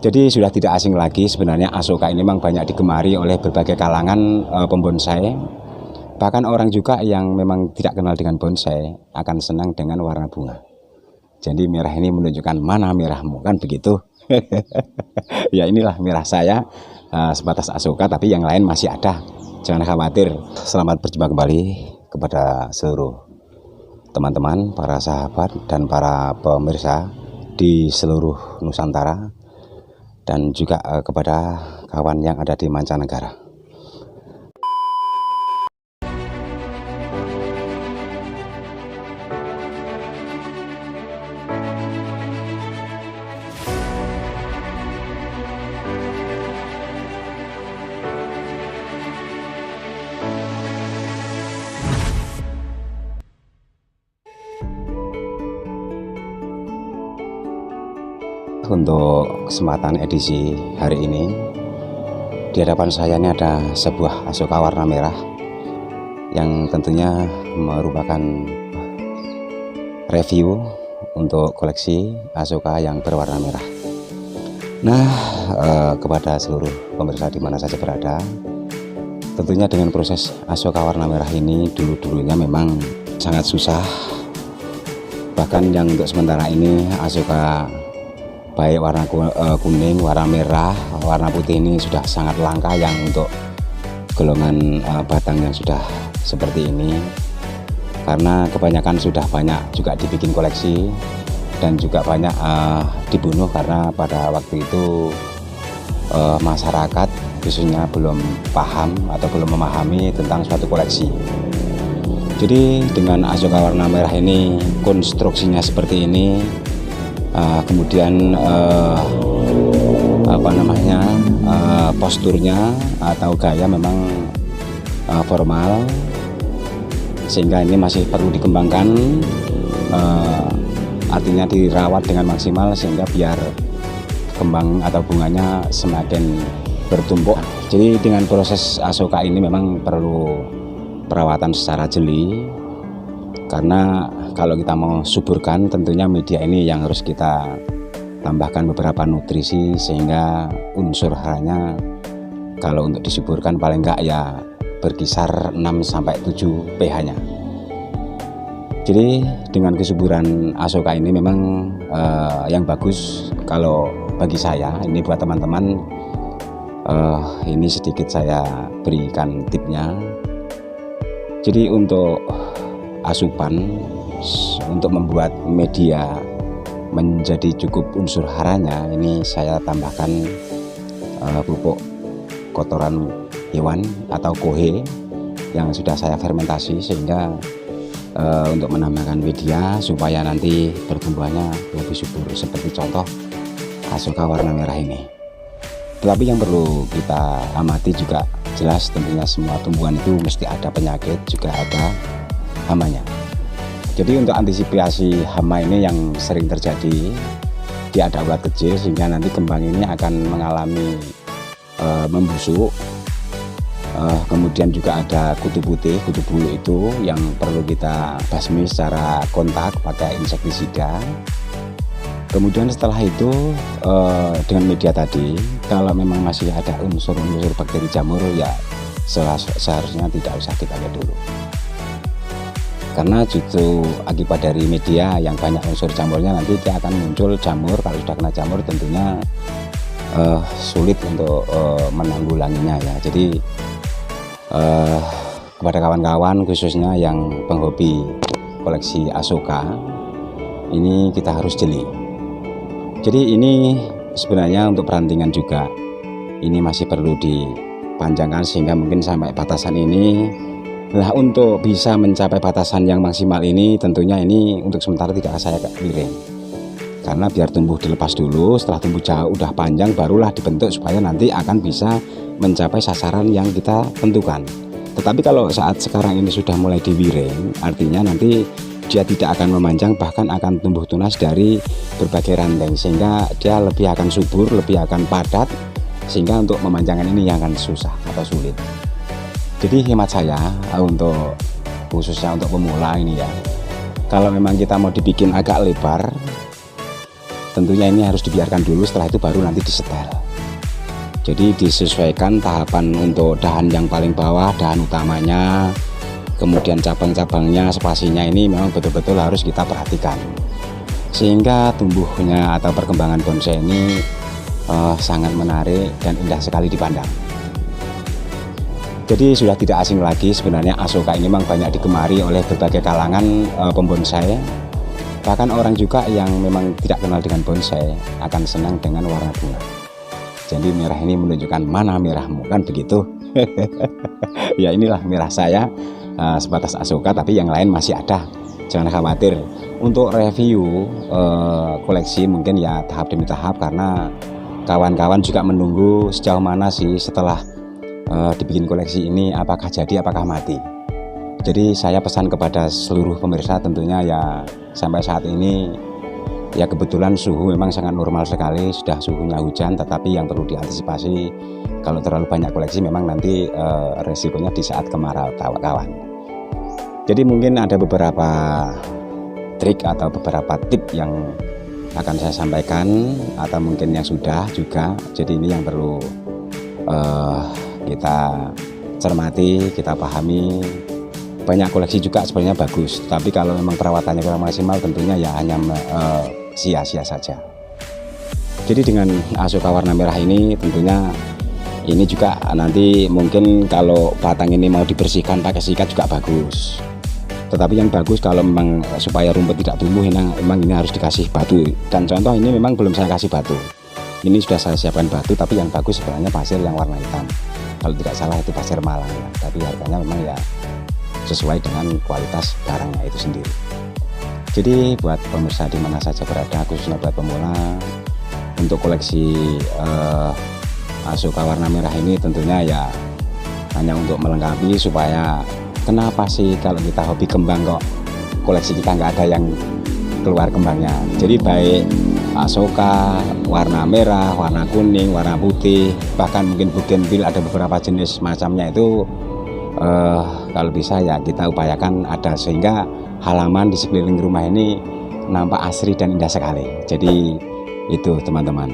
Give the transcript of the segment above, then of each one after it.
Jadi sudah tidak asing lagi sebenarnya Asoka ini memang banyak digemari oleh berbagai kalangan pembonsai. Bahkan orang juga yang memang tidak kenal dengan bonsai akan senang dengan warna bunga. Jadi merah ini menunjukkan mana merahmu, kan begitu. Ya inilah merah saya, sebatas Asoka, tapi yang lain masih ada. Jangan khawatir. Selamat berjumpa kembali kepada seluruh teman-teman, para sahabat dan para pemirsa di seluruh Nusantara, dan juga kepada kawan yang ada di mancanegara. Untuk kesempatan edisi hari ini, di hadapan saya ini ada sebuah Asoka warna merah yang tentunya merupakan review untuk koleksi Asoka yang berwarna merah. Nah, kepada seluruh pemirsa di mana saja berada, tentunya dengan proses Asoka warna merah ini dulunya memang sangat susah. Bahkan yang untuk sementara ini Asoka baik warna kuning, warna merah, warna putih ini sudah sangat langka yang untuk golongan batang yang sudah seperti ini, karena kebanyakan sudah banyak juga dibikin koleksi dan juga banyak dibunuh karena pada waktu itu masyarakat khususnya belum paham atau belum memahami tentang suatu koleksi. Jadi dengan Asoka warna merah ini konstruksinya seperti ini, kemudian posturnya atau gaya memang formal, sehingga ini masih perlu dikembangkan, artinya dirawat dengan maksimal sehingga biar kembang atau bunganya semakin bertumpuk. Jadi dengan proses Asoka ini memang perlu perawatan secara jeli, karena kalau kita mau suburkan tentunya media ini yang harus kita tambahkan beberapa nutrisi sehingga unsur haranya kalau untuk disuburkan paling enggak ya berkisar 6-7 pH nya. Jadi dengan kesuburan Asoka ini memang yang bagus. Kalau bagi saya, ini buat teman-teman, ini sedikit saya berikan tipnya. Jadi untuk asupan, untuk membuat media menjadi cukup unsur haranya, ini saya tambahkan pupuk kotoran hewan atau kohe yang sudah saya fermentasi, sehingga untuk menambahkan media supaya nanti pertumbuhannya lebih subur, seperti contoh Asoka warna merah ini. Tetapi yang perlu kita amati juga jelas, tentunya semua tumbuhan itu mesti ada penyakit, juga ada hamanya. Jadi untuk antisipasi hama ini yang sering terjadi, dia ada ulat kecil sehingga nanti kembang ini akan mengalami membusuk. Kemudian juga ada kutu putih, kutu bulu itu yang perlu kita basmi secara kontak pakai insektisida. Kemudian setelah itu dengan media tadi, kalau memang masih ada unsur-unsur bakteri jamur, ya seharusnya tidak usah dipakai dulu. Karena justru akibat dari media yang banyak unsur jamurnya, nanti dia akan muncul jamur. Kalau sudah kena jamur tentunya sulit untuk menanggulanginya ya. Jadi kepada kawan-kawan khususnya yang penghobi koleksi Asoka, ini kita harus jeli. Jadi ini sebenarnya untuk perantingan juga, ini masih perlu dipanjangkan sehingga mungkin sampai batasan ini. Nah, untuk bisa mencapai batasan yang maksimal ini tentunya ini untuk sementara tidak saya wiring, karena biar tumbuh dilepas dulu. Setelah tumbuh jauh udah panjang barulah dibentuk supaya nanti akan bisa mencapai sasaran yang kita tentukan. Tetapi kalau saat sekarang ini sudah mulai diwiring, artinya nanti dia tidak akan memanjang, bahkan akan tumbuh tunas dari berbagai ranting, sehingga dia lebih akan subur, lebih akan padat, sehingga untuk memanjangkan ini yang akan susah atau sulit. Jadi hemat saya untuk khususnya untuk pemula ini ya, kalau memang kita mau dibikin agak lebar, tentunya ini harus dibiarkan dulu, setelah itu baru nanti disetel. Jadi disesuaikan tahapan untuk dahan yang paling bawah, dahan utamanya, kemudian cabang-cabangnya, spasinya ini memang betul-betul harus kita perhatikan, sehingga tumbuhnya atau perkembangan bonsai ini sangat menarik dan indah sekali dipandang. Jadi sudah tidak asing lagi sebenarnya Asoka ini memang banyak digemari oleh berbagai kalangan pembonsai. Bahkan orang juga yang memang tidak kenal dengan bonsai akan senang dengan warna bunga. Jadi merah ini menunjukkan mana merahmu, kan begitu. Ya inilah merah saya, sebatas Asoka, tapi yang lain masih ada, jangan khawatir. Untuk review koleksi mungkin ya tahap demi tahap, karena kawan-kawan juga menunggu sejauh mana sih setelah dibikin koleksi ini, apakah jadi apakah mati. Jadi saya pesan kepada seluruh pemirsa tentunya ya, sampai saat ini ya kebetulan suhu memang sangat normal sekali, sudah suhunya hujan, tetapi yang perlu diantisipasi kalau terlalu banyak koleksi memang nanti resikonya di saat kemarau kawan. Jadi mungkin ada beberapa trik atau beberapa tip yang akan saya sampaikan, atau mungkin yang sudah juga. Jadi ini yang perlu kita cermati, kita pahami. Banyak koleksi juga sebenarnya bagus, tapi kalau memang perawatannya kurang maksimal tentunya ya hanya sia-sia saja. Jadi dengan Asoka warna merah ini tentunya ini juga nanti mungkin kalau batang ini mau dibersihkan pakai sikat juga bagus. Tetapi yang bagus kalau memang supaya rumput tidak tumbuh, memang ini harus dikasih batu. Dan contoh ini memang belum saya kasih batu. Ini sudah saya siapkan batu, tapi yang bagus sebenarnya pasir yang warna hitam. Kalau tidak salah itu pasir Malang ya. Tapi harganya memang ya sesuai dengan kualitas barangnya itu sendiri. Jadi buat pemirsa di mana saja berada, khususnya buat pemula, untuk koleksi Asoka warna merah ini tentunya ya hanya untuk melengkapi, supaya kenapa sih kalau kita hobi kembang kok koleksi kita nggak ada yang keluar kembangnya. Jadi baik Asoka warna merah, warna kuning, warna putih, bahkan mungkin bougainville ada beberapa jenis macamnya itu kalau bisa ya kita upayakan ada, sehingga halaman di sekeliling rumah ini nampak asri dan indah sekali. Jadi itu teman-teman.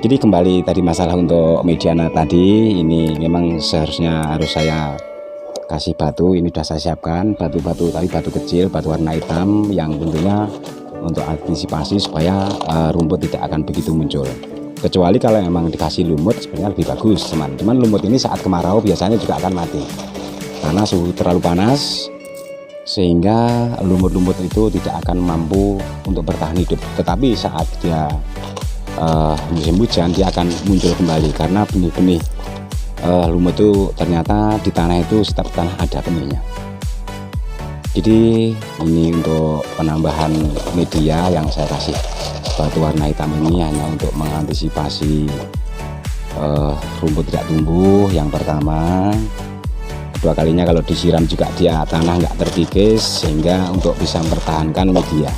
Jadi kembali tadi masalah untuk mediana tadi, ini memang seharusnya harus saya kasih batu. Ini sudah saya siapkan batu-batu tadi, batu kecil, batu warna hitam, yang tentunya untuk antisipasi supaya rumput tidak akan begitu muncul. Kecuali kalau memang dikasih lumut sebenarnya lebih bagus teman. Cuman lumut ini saat kemarau biasanya juga akan mati karena suhu terlalu panas, sehingga lumut-lumut itu tidak akan mampu untuk bertahan hidup. Tetapi saat dia musim hujan dia akan muncul kembali, karena benih-benih lumut itu ternyata di tanah itu, setiap tanah ada benihnya. Jadi ini untuk penambahan media yang saya kasih batu warna hitam ini hanya untuk mengantisipasi rumput tidak tumbuh yang pertama. Kedua kalinya kalau disiram juga dia tanah nggak terkikis, sehingga untuk bisa mempertahankan media.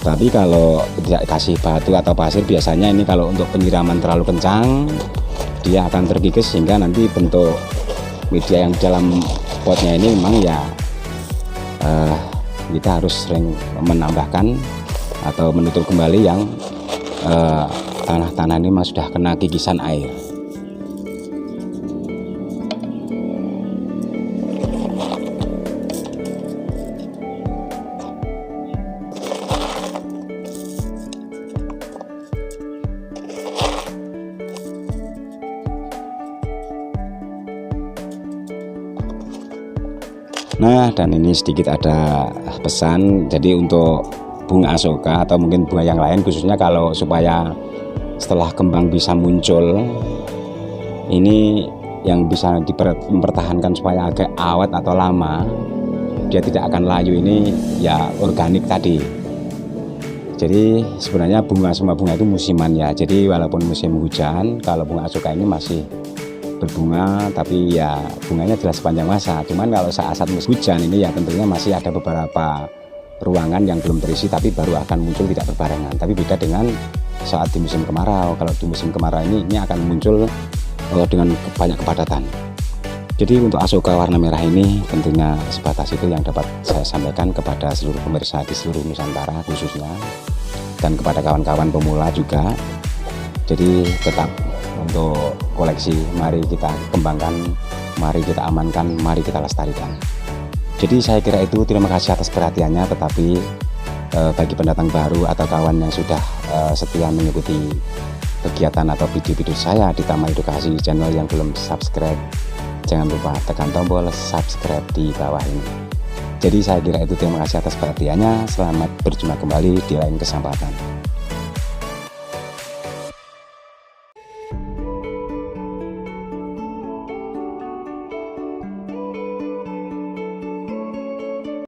Tapi kalau tidak kasih batu atau pasir, biasanya ini kalau untuk penyiraman terlalu kencang dia akan terkikis, sehingga nanti bentuk media yang dalam potnya ini memang ya kita harus sering menambahkan atau menutup kembali yang tanah-tanah ini memang sudah kena kikisan air. Nah, dan ini sedikit ada pesan. Jadi untuk bunga Asoka atau mungkin bunga yang lain, khususnya kalau supaya setelah kembang bisa muncul, ini yang bisa mempertahankan supaya agak awet atau lama, dia tidak akan layu, ini ya organik tadi. Jadi sebenarnya semua bunga itu musiman ya. Jadi walaupun musim hujan, kalau bunga Asoka ini masih berbunga, tapi ya bunganya jelas sepanjang masa. Cuman kalau saat musim hujan ini ya tentunya masih ada beberapa ruangan yang belum terisi, tapi baru akan muncul tidak berbarengan. Tapi beda dengan saat di musim kemarau. Kalau di musim kemarau ini akan muncul dengan banyak kepadatan. Jadi untuk Asoka warna merah ini tentunya sebatas itu yang dapat saya sampaikan kepada seluruh pemirsa di seluruh Nusantara khususnya. dan kepada kawan-kawan pemula juga. Jadi tetap untuk koleksi mari kita kembangkan, mari kita amankan, mari kita lestarikan. Jadi saya kira itu, terima kasih atas perhatiannya. Tetapi bagi pendatang baru atau kawan yang sudah setia mengikuti kegiatan atau video-video saya di Tama Edukasi channel yang belum subscribe, jangan lupa tekan tombol subscribe di bawah ini. Jadi saya kira itu, terima kasih atas perhatiannya. Selamat berjumpa kembali di lain kesempatan.